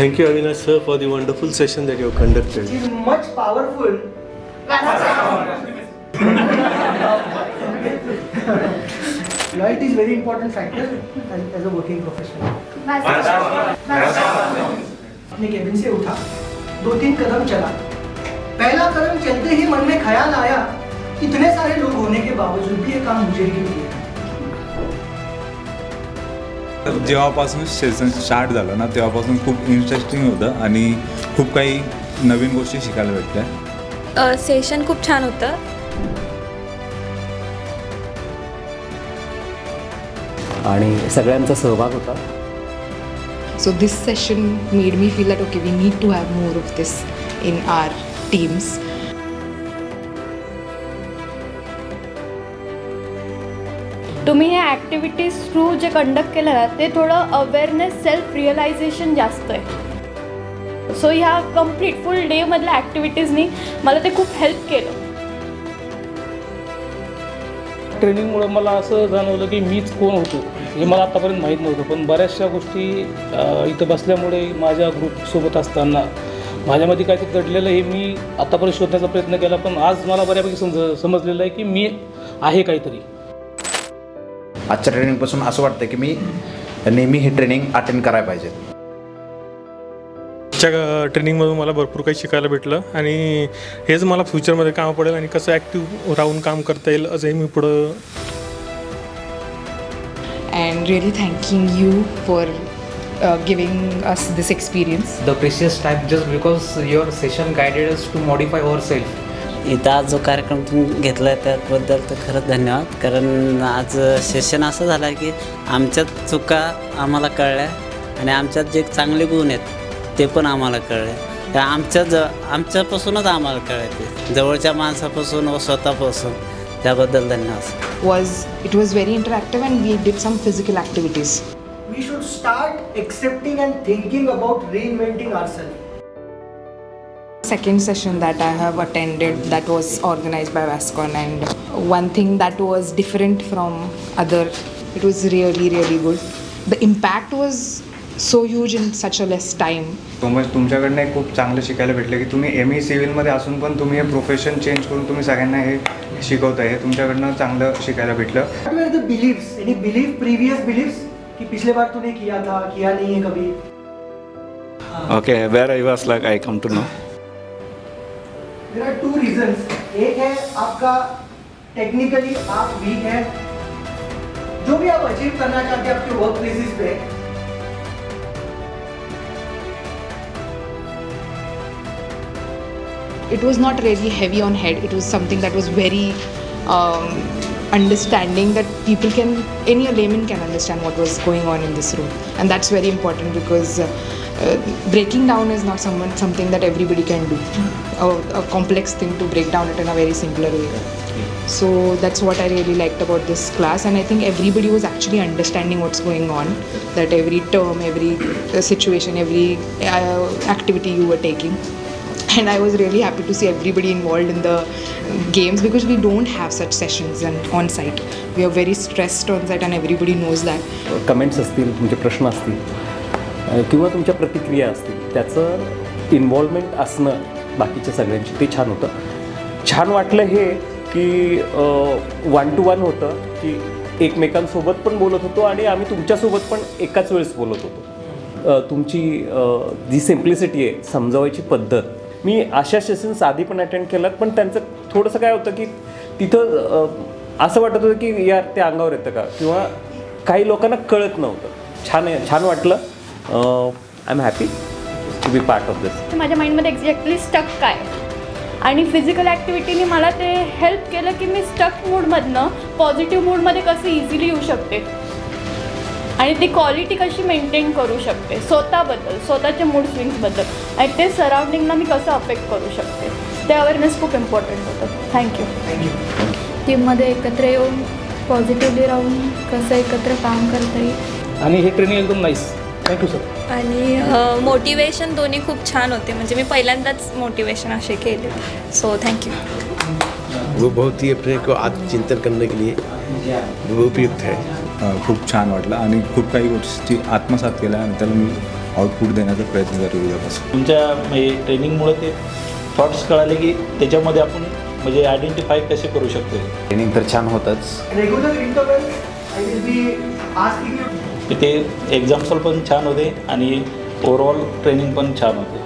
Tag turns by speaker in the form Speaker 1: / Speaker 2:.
Speaker 1: Thank you, Avinash sir, for the wonderful session that you have conducted.
Speaker 2: It is much powerful. Loyalty is very important factor as a working professional. अपने cabin से उठा, 2-3 कदम चला। पहला कदम चलते ही मन में ख्याल आया, इतने सारे लोग होने के बावजूद भी ये काम मुझे ही किया।
Speaker 3: जेव्हापासून सेशन स्टार्ट झालं ना तेव्हापासून खूप इंटरेस्टिंग होतं आणि खूप काही नवीन गोष्टी शिकायला भेटल्या.
Speaker 4: सेशन खूप छान होतं.
Speaker 5: आणि सगळ्यांचा सहभाग होता.
Speaker 6: So this session made me feel that okay, we need to have more of this in our teams.
Speaker 7: तुम्ही हे ॲक्टिव्हिटीज थ्रू जे कंडक्ट केलं ना ते थोडं अवेअरनेस सेल्फ रिअलायझेशन जास्त आहे. सो ह्या कम्प्लीट फुल डेमधल्या ॲक्टिव्हिटीजनी मला ते खूप हेल्प केलं.
Speaker 8: ट्रेनिंगमुळं मला असं जाणवलं की मीच कोण होतो हे मला आत्तापर्यंत माहीत नव्हतं, पण बऱ्याचशा गोष्टी इथं बसल्यामुळे माझ्या ग्रुपसोबत असताना माझ्यामध्ये काहीतरी घडलेलं हे मी आत्तापर्यंत शोधण्याचा प्रयत्न केला, पण आज मला बऱ्यापैकी समजलेलं आहे की मी आहे काहीतरी.
Speaker 9: आजच्या ट्रेनिंगपासून असं वाटतं की मी नेहमी हे ट्रेनिंग अटेंड करायला पाहिजे.
Speaker 1: आजच्या ट्रेनिंगमधून मला भरपूर काही शिकायला भेटलं आणि हेच मला फ्युचरमध्ये काम पडेल आणि कसं ॲक्टिव्ह राहून काम करता येईल असंही मी पुढं.
Speaker 6: And really thanking you for giving us this experience.
Speaker 10: The precious time just because your session guided us to modify ourselves.
Speaker 11: इथं आज जो कार्यक्रम तुम्ही घेतला आहे त्याबद्दल तर खरंच धन्यवाद. कारण आज सेशन असं झालं आहे की आमच्यात चुका आम्हाला कळल्या आणि आमच्यात जे चांगले गुण आहेत ते पण आम्हाला कळले. आमच्यापासूनच आम्हाला कळले ते जवळच्या माणसापासून व स्वतःपासून. त्याबद्दल धन्यवाद.
Speaker 6: It was very interactive and we did some physical activities.
Speaker 2: We should start accepting and thinking about reinventing ourselves.
Speaker 6: Second session that I have attended that was organized by Vascon, and one thing that was different from other, it was really good. The impact was so huge in such a less time.
Speaker 3: तुमच्याकडनं खूप चांगलं शिकायला भेटलं की तुम्ही ME सिव्हिलमध्ये असून पण तुम्ही हे प्रोफेशन चेंज करून तुम्ही सगळ्यांना हे शिकवताय. हे तुमच्याकडनं चांगलं शिकायला भेटलं.
Speaker 2: What were the beliefs? Any previous beliefs कि पिछले बार तूने किया था, किया नहीं है कभी?
Speaker 3: Okay, where I was like I come to know.
Speaker 2: There are 2 reasons. एक है आपका टेक्निकली आप वीक हैं, जो भी आप अचीव करना चाहते हैं आपके work places pay,
Speaker 6: It was not really heavy on head. It was something that was very understanding, that people can, any layman can understand what was going on in this room, and that's very important because breaking down is not something that everybody can do. A complex thing to break down it in a very simpler way. So that's what I really liked about this class, and I think everybody was actually understanding what's going on, that every term, every situation, every activity you were taking. And I was really happy to see everybody involved in the games because we don't have such sessions and on site. We are very stressed on site and everybody knows that.
Speaker 5: Comments असतील, तुमचे प्रश्न असतील किंवा तुमच्या प्रतिक्रिया असतील, त्याचं involvement असणं बाकीच्या सगळ्यांची ते छान होतं. छान वाटलं हे की 1 to 1 होतं की एकमेकांसोबत पण बोलत होतो आणि आम्ही तुमच्यासोबत पण एकाच वेळेस बोलत होतो. तुमची जी सिम्प्लिसिटी आहे समजावायची पद्धत, मी अशा सेशन्स आधी पण अटेंड केलात, पण त्यांचं थोडंसं काय होतं की तिथं असं वाटत होतं की यार ते अंगावर येतं का, किंवा काही लोकांना कळत नव्हतं. छान वाटलं. I am happy to be part of this.
Speaker 7: माझ्या माइंडमध्ये एक्झॅक्टली स्टक काय आणि फिजिकल ॲक्टिव्हिटीने मला ते हेल्प केलं की मी स्टक मूडमधनं पॉझिटिव्ह मूडमध्ये कसं इझिली येऊ शकते आणि ती क्वालिटी कशी मेंटेन करू शकते स्वतःबद्दल, स्वतःच्या मूड स्विंग्सबद्दल, आणि ते सराउंडिंगला मी कसं अफेक्ट करू शकते, ते अवेअरनेस खूप इम्पॉर्टंट होतं. थँक्यू.
Speaker 4: टीममध्ये एकत्र येऊन पॉझिटिव्हली राहून कसं एकत्र काम करता येईल.
Speaker 8: आणि हे ट्रेनिंग एकदम नाईस. Thank you sir.
Speaker 4: आणि मोटिवेशन दोन्ही खूप छान होते. म्हणजे मी पहिल्यांदाच मोटिवेशन असे केले. So thank you.
Speaker 12: वो बहुत ही अपने को आत्मचिंतन करने के लिए उपयुक्त है.
Speaker 3: खूप छान वाटलं आणि खूप काही गोष्टी आत्मसात केल्या आणि त्याला मी
Speaker 13: आउटपुट देण्याचा प्रयत्न करेल उद्यापासून.
Speaker 14: तुमच्या म्हणजे ट्रेनिंगमुळे ते थॉट्स कळाले की त्याच्यामध्ये आपण म्हणजे आयडेंटिफाय कसे करू शकतो.
Speaker 9: ट्रेनिंग तर छान होतंच.
Speaker 2: Regular interval I will be asking you.
Speaker 14: ते एक्झाम्पल पण छान होते आणि ओव्हरऑल ट्रेनिंग पण छान होते.